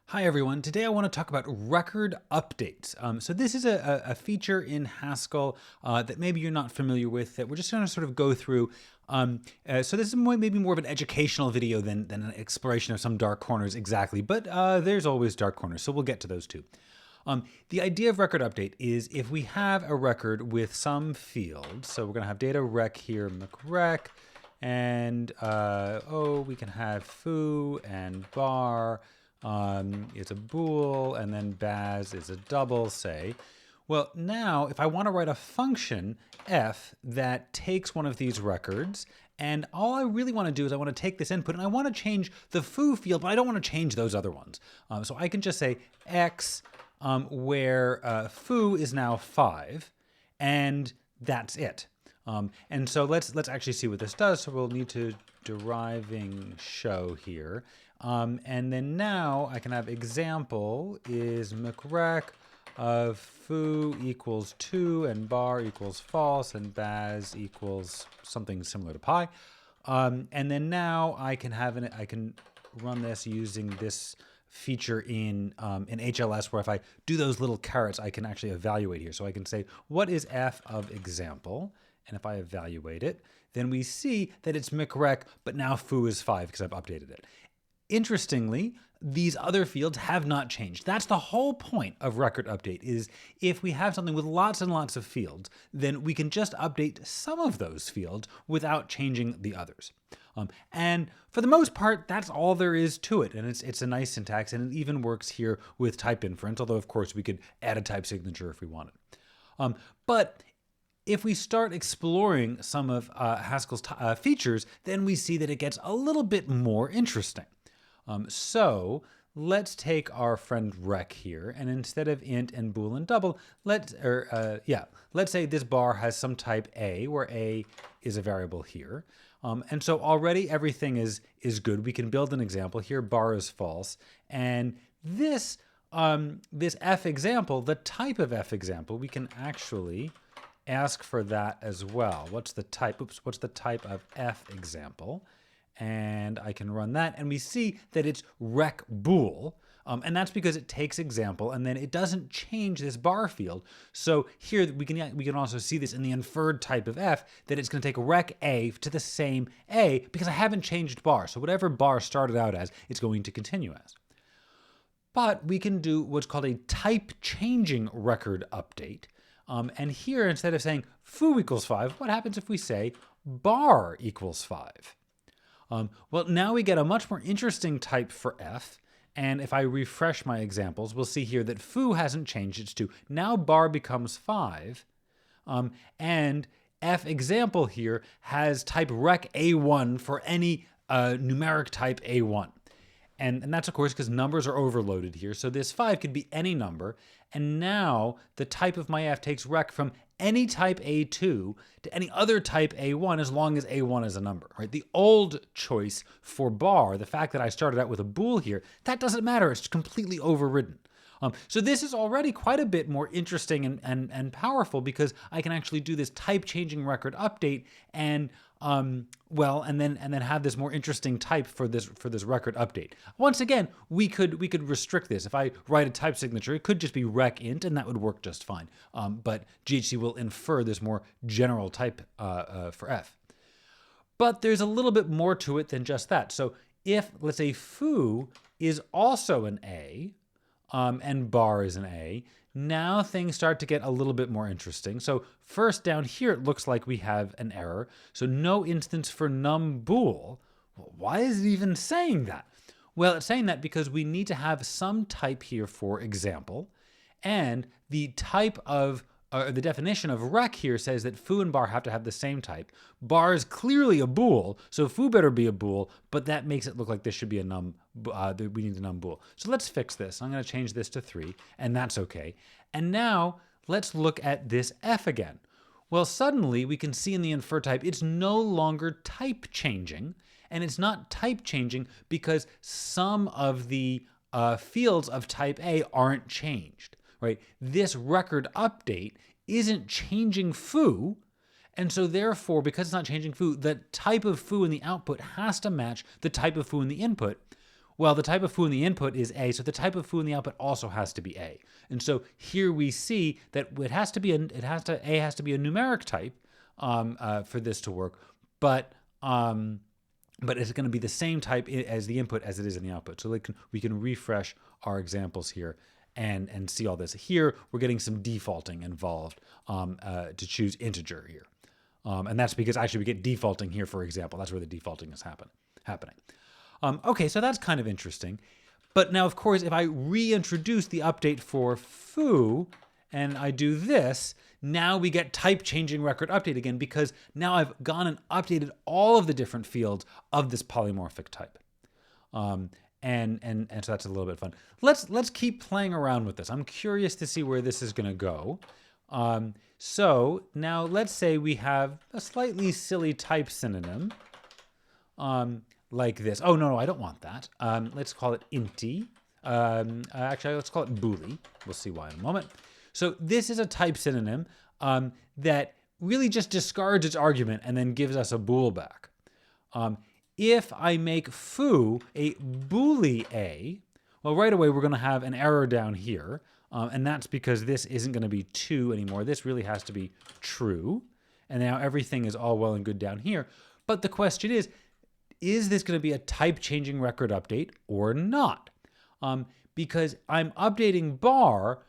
Hi everyone, today I want to talk about record updates. So this is a feature in Haskell that maybe you're not familiar with that we're just going to sort of go through. So this is maybe more of an educational video than an exploration of some dark corners exactly, but there's always dark corners, so we'll get to those too. The idea of record update is if we have a record with some field, so we're going to have data rec here, mcrec, and we can have foo and bar. It's a bool, and then baz is a double, say. Well, now if I want to write a function f that takes one of these records, and all I really want to do is I want to take this input and I want to change the foo field, but I don't want to change those other ones. So I can just say x where foo is now 5, and that's it. And so let's actually see what this does. So we'll need to deriving show here. And then now I can have example is mcrec of foo equals 2 and bar equals false and baz equals something similar to pi. And then now I can have I can run this using this feature in HLS where if I do those little carets, I can actually evaluate here. So I can say, what is f of example? And if I evaluate it, then we see that it's mcrec, but now foo is 5 because I've updated it. Interestingly, these other fields have not changed. That's the whole point of record update, is if we have something with lots and lots of fields, then we can just update some of those fields without changing the others. And for the most part, that's all there is to it. And it's a nice syntax, and it even works here with type inference, although of course we could add a type signature if we wanted. But if we start exploring some of Haskell's features, then we see that it gets a little bit more interesting. So let's take our friend rec here, and instead of int and bool and double, let's say this bar has some type a, where a is a variable here. And so already everything is good. We can build an example here. Bar is false, and this f example, the type of f example, we can actually ask for that as well. What's the type? What's the type of f example? And I can run that, and we see that it's rec bool, and that's because it takes example, and then it doesn't change this bar field. So here we can also see this in the inferred type of f, that it's going to take rec a to the same a because I haven't changed bar. So whatever bar started out as, it's going to continue as. But we can do what's called a type changing record update. And here, instead of saying foo equals 5, what happens if we say bar equals 5? Well, now we get a much more interesting type for f, and if I refresh my examples, we'll see here that foo hasn't changed, it's 2. Now bar becomes 5, and f example here has type rec a1 for any numeric type a1. And that's, of course, because numbers are overloaded here. So this 5 could be any number. And now the type of my f takes rec from any type a2 to any other type a1 as long as a1 is a number, right? The old choice for bar, the fact that I started out with a bool here, that doesn't matter. It's completely overridden. So this is already quite a bit more interesting and powerful because I can actually do this type changing record update and and then have this more interesting type for this record update. Once again, we could restrict this. If I write a type signature, it could just be rec int, and that would work just fine. But GHC will infer this more general type for f. But there's a little bit more to it than just that. So if, let's say, foo is also an a, and bar is an a, now things start to get a little bit more interesting. So first down here, it looks like we have an error. So no instance for num bool. Why is it even saying that? Well, it's saying that because we need to have some type here for example, and the type of the definition of rec here says that foo and bar have to have the same type. Bar is clearly a bool, so foo better be a bool, but that makes it look like this should be a num. We need a num bool. So let's fix this. I'm going to change this to 3, and that's okay. And now let's look at this f again. Well, suddenly we can see in the infer type it's no longer type changing, and it's not type changing because some of the fields of type A aren't changed. Right? This record update isn't changing foo, and so therefore, because it's not changing foo, the type of foo in the output has to match the type of foo in the input, Well, the type of foo in the input is A, so the type of foo in the output also has to be A. And so here we see that A has to be a numeric type for this to work, but it's going to be the same type as the input as it is in the output. So we can refresh our examples here and see all this. Here we're getting some defaulting involved to choose integer here. And that's because actually we get defaulting here, for example. That's where the defaulting is happening. Okay, so that's kind of interesting. But now, of course, if I reintroduce the update for foo and I do this, now we get type changing record update again, because now I've gone and updated all of the different fields of this polymorphic type. And so that's a little bit fun. Let's keep playing around with this. I'm curious to see where this is going to go. So now let's say we have a slightly silly type synonym. Like this. Oh, no, I don't want that. Let's call it inty. Actually, let's call it booly. We'll see why in a moment. So this is a type synonym that really just discards its argument and then gives us a bool back. If I make foo a booly a, well, right away we're going to have an error down here. And that's because this isn't going to be 2 anymore. This really has to be true. And now everything is all well and good down here. But the question is this going to be a type changing record update or not? Because I'm updating bar,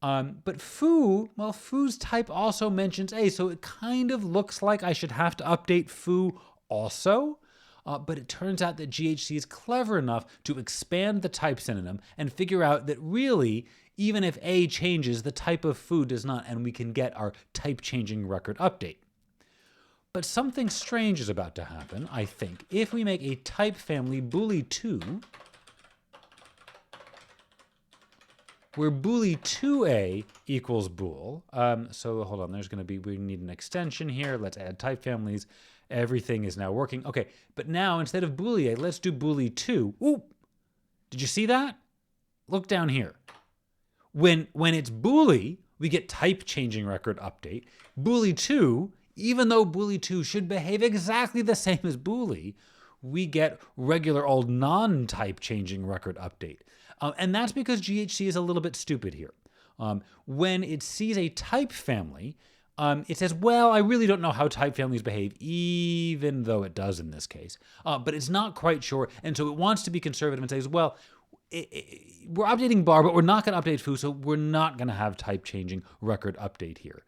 but foo, well, foo's type also mentions a, so it kind of looks like I should have to update foo also. But it turns out that GHC is clever enough to expand the type synonym and figure out that really, even if a changes, the type of foo does not, and we can get our type changing record update. But something strange is about to happen, I think. If we make a type family booly2, where booly2a equals bool. So hold on, we need an extension here. Let's add type families. Everything is now working. Okay, but now instead of booly a, let's do booly2. Ooh, did you see that? Look down here. When it's booly, we get type changing record update. Booly2, even though booly2 should behave exactly the same as booly, we get regular old non-type changing record update. And that's because GHC is a little bit stupid here. When it sees a type family, it says, well, I really don't know how type families behave, even though it does in this case. But it's not quite sure, and so it wants to be conservative and says, well, we're updating bar, but we're not going to update foo, so we're not going to have type changing record update here.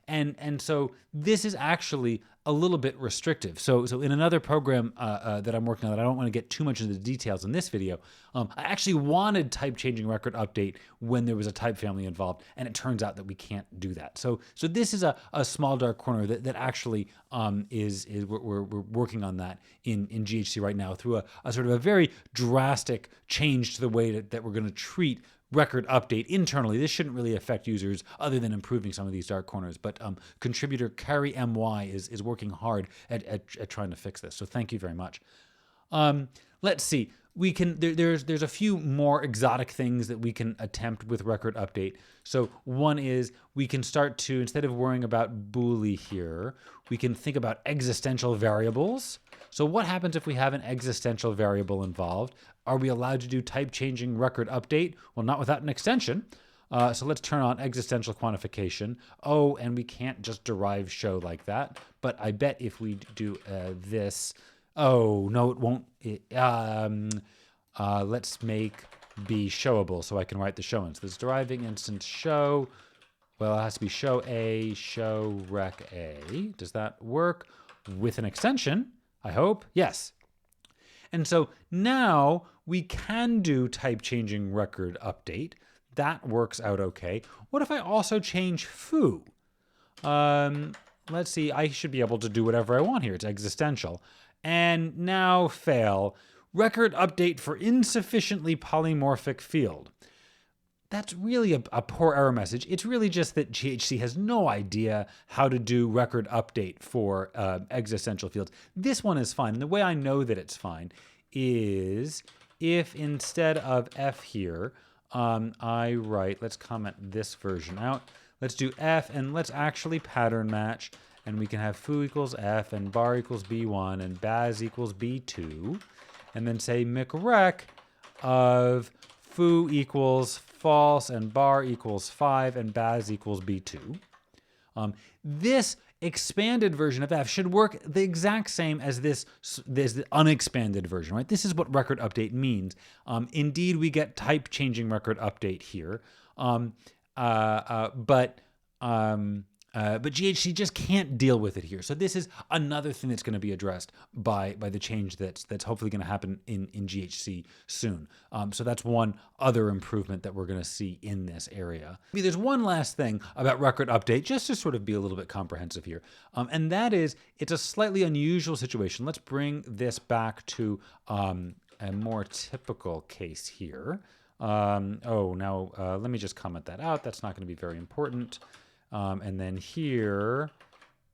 And so this is actually a little bit restrictive. So in another program that I'm working on that I don't want to get too much into the details in this video, I actually wanted type changing record update when there was a type family involved, and it turns out that we can't do that. So this is a small dark corner that actually we're working on that in GHC right now through a sort of a very drastic change to the way that we're going to treat record update internally. This shouldn't really affect users other than improving some of these dark corners, but contributor Carrie MY is working hard at trying to fix this. So thank you very much. Let's see. We can there's a few more exotic things that we can attempt with record update. So one is we can start to, instead of worrying about booly here, we can think about existential variables. So what happens if we have an existential variable involved? Are we allowed to do type changing record update? Well, not without an extension. So let's turn on existential quantification. Oh, and we can't just derive show like that. But I bet if we do this, oh, no, it won't. Let's make B showable so I can write the show in. So this deriving instance show, well, it has to be show A, show rec A. Does that work with an extension? I hope. Yes. And so now we can do type changing record update. That works out okay. What if I also change foo? Let's see, I should be able to do whatever I want here. It's existential. And now fail. Record update for insufficiently polymorphic field. That's really a poor error message. It's really just that GHC has no idea how to do record update for existential fields. This one is fine. And the way I know that it's fine is if instead of F here, I write, let's comment this version out. Let's do F and let's actually pattern match. And we can have foo equals F and bar equals B1 and baz equals B2. and then say micrec of foo equals false and bar equals 5 and baz equals b2. This expanded version of f should work the exact same as this unexpanded version, right? This is what record update means. Indeed, we get type changing record update here, but GHC just can't deal with it here. So this is another thing that's going to be addressed by the change that's hopefully going to happen in GHC soon. So that's one other improvement that we're going to see in this area. There's one last thing about record update, just to sort of be a little bit comprehensive here, and that is it's a slightly unusual situation. Let's bring this back to a more typical case here. Let me just comment that out. That's not going to be very important. And then here,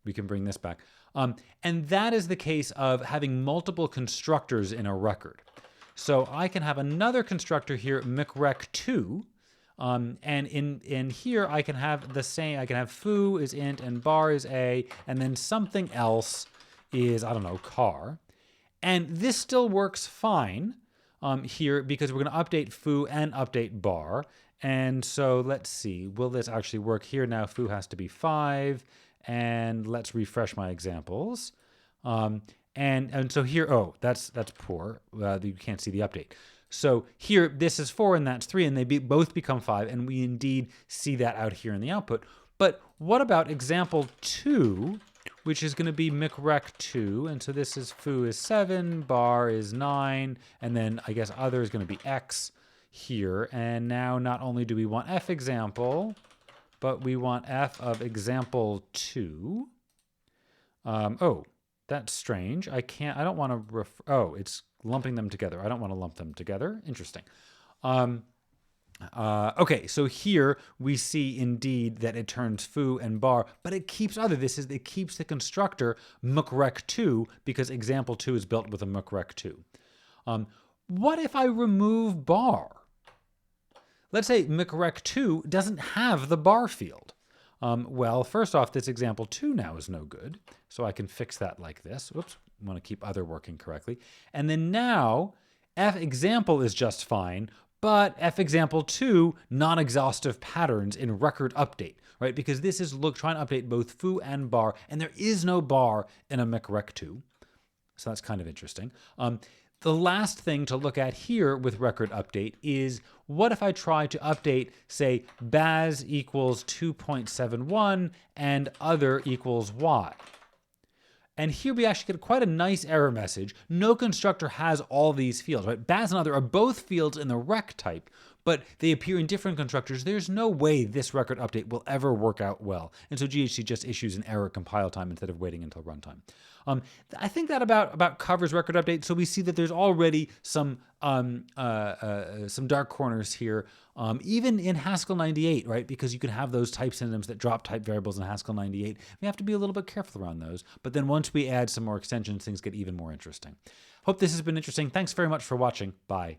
we can bring this back. And that is the case of having multiple constructors in a record. So I can have another constructor here, micrec2, and in here I can have the same, I can have foo is int and bar is a, and then something else is, I don't know, car. And this still works fine here because we're going to update foo and update bar. And so let's see, will this actually work here? Now foo has to be 5, and let's refresh my examples. And so here, oh, that's poor. You can't see the update. So here, this is 4 and that's 3, and they both become 5, and we indeed see that out here in the output. But what about example 2, which is going to be micrec2, and so this is foo is 7, bar is 9, and then I guess other is going to be x here. And now not only do we want f example, but we want f of example 2. Oh, that's strange. I don't want to oh, it's lumping them together. I don't want to lump them together. Interesting. Okay, so here we see indeed that it turns foo and bar, but it keeps other. It keeps the constructor micrec2 because example 2 is built with a micrec2. What if I remove bar? Let's say micrec2 doesn't have the bar field. Well, first off, this example 2 now is no good. So I can fix that like this. Whoops, I want to keep other working correctly. And then now, f example is just fine, but f example 2, non-exhaustive patterns in record update, right? Because this is trying to update both foo and bar, and there is no bar in a micrec2. So that's kind of interesting. The last thing to look at here with record update is what if I try to update, say, baz equals 2.71 and other equals y. And here we actually get quite a nice error message. No constructor has all these fields, right? Baz and other are both fields in the rec type, but they appear in different constructors. There's no way this record update will ever work out well. And so GHC just issues an error compile time instead of waiting until runtime. I think that about covers record update. So we see that there's already some dark corners here, even in Haskell 98, right? Because you can have those type synonyms that drop type variables in Haskell 98. We have to be a little bit careful around those. But then once we add some more extensions, things get even more interesting. Hope this has been interesting. Thanks very much for watching. Bye.